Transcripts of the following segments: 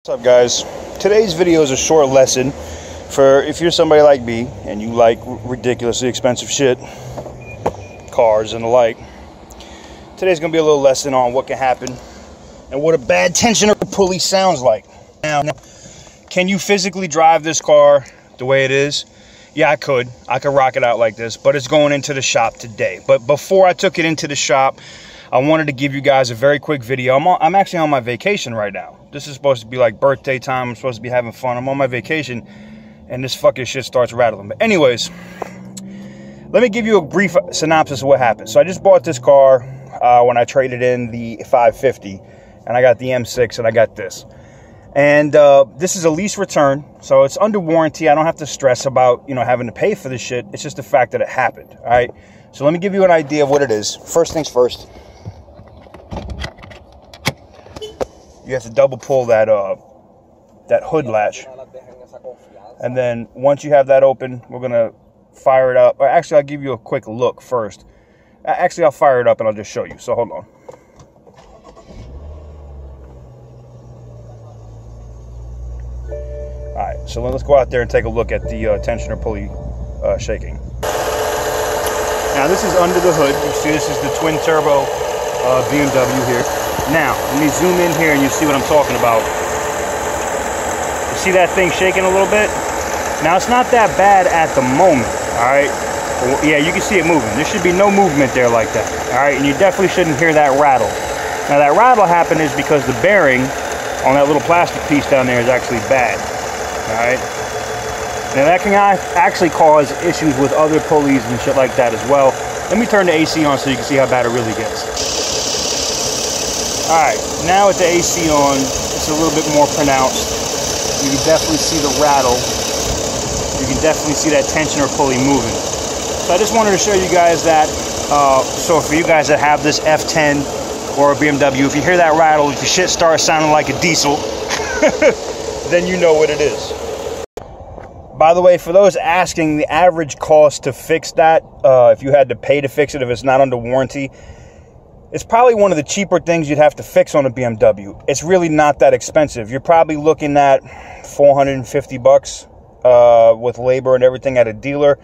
What's up, guys? Today's video is a short lesson for if you're somebody like me and you like ridiculously expensive shit, cars and the like. Today's gonna be a little lesson on what can happen and what a bad tensioner pulley sounds like. Now, can you physically drive this car the way it is? Yeah, I could rock it out like this, but it's going into the shop today. But before I took it into the shop, I wanted to give you guys a very quick video. I'm actually on my vacation right now. This is supposed to be like birthday time. I'm supposed to be having fun. I'm on my vacation, and this fucking shit starts rattling. But anyways, let me give you a brief synopsis of what happened. So I just bought this car when I traded in the 550, and I got the M6, and I got this. And this is a lease return, so it's under warranty. I don't have to stress about, having to pay for this shit. It's just the fact that it happened, all right? So let me give you an idea of what it is. First things first. You have to double pull that hood latch, and then once you have that open, we're gonna fire it up. Or actually, I'll give you a quick look first. Actually, I'll fire it up and I'll just show you. So hold on. All right, so let's go out there and take a look at the tensioner pulley shaking. Now this is under the hood. You see, this is the twin turbo BMW here. Now, let me zoom in here and you see what I'm talking about. You see that thing shaking a little bit? Now, it's not that bad at the moment, all right? Well, yeah, you can see it moving. There should be no movement there like that, all right? And you definitely shouldn't hear that rattle. Now, that rattle happened is because the bearing on that little plastic piece down there is actually bad, all right? Now, that can actually cause issues with other pulleys and shit like that as well. Let me turn the AC on so you can see how bad it really gets. Alright, now with the AC on, it's a little bit more pronounced. You can definitely see the rattle. You can definitely see that tensioner pulley moving. So I just wanted to show you guys that. So for you guys that have this F10 or a BMW, if you hear that rattle, if your shit starts sounding like a diesel, then you know what it is. By the way, for those asking, the average cost to fix that, if you had to pay to fix it, if it's not under warranty, it's probably one of the cheaper things you'd have to fix on a BMW. It's really not that expensive. You're probably looking at $450 with labor and everything at a dealer.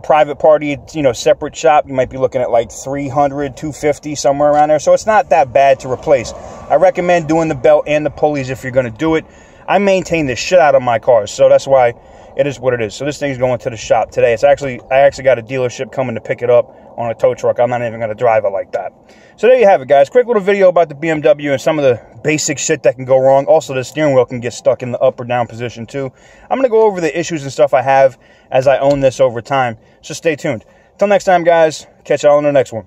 Private party, separate shop, you might be looking at like $300, $250, somewhere around there. So it's not that bad to replace. I recommend doing the belt and the pulleys if you're going to do it. I maintain the shit out of my cars, so that's why it is what it is. So this thing's going to the shop today. I actually got a dealership coming to pick it up on a tow truck. I'm not even going to drive it like that. So there you have it, guys. Quick little video about the BMW and some of the basic shit that can go wrong. Also, the steering wheel can get stuck in the up or down position too. I'm going to go over the issues and stuff I have as I own this over time. So stay tuned. Till next time, guys. Catch y'all on the next one.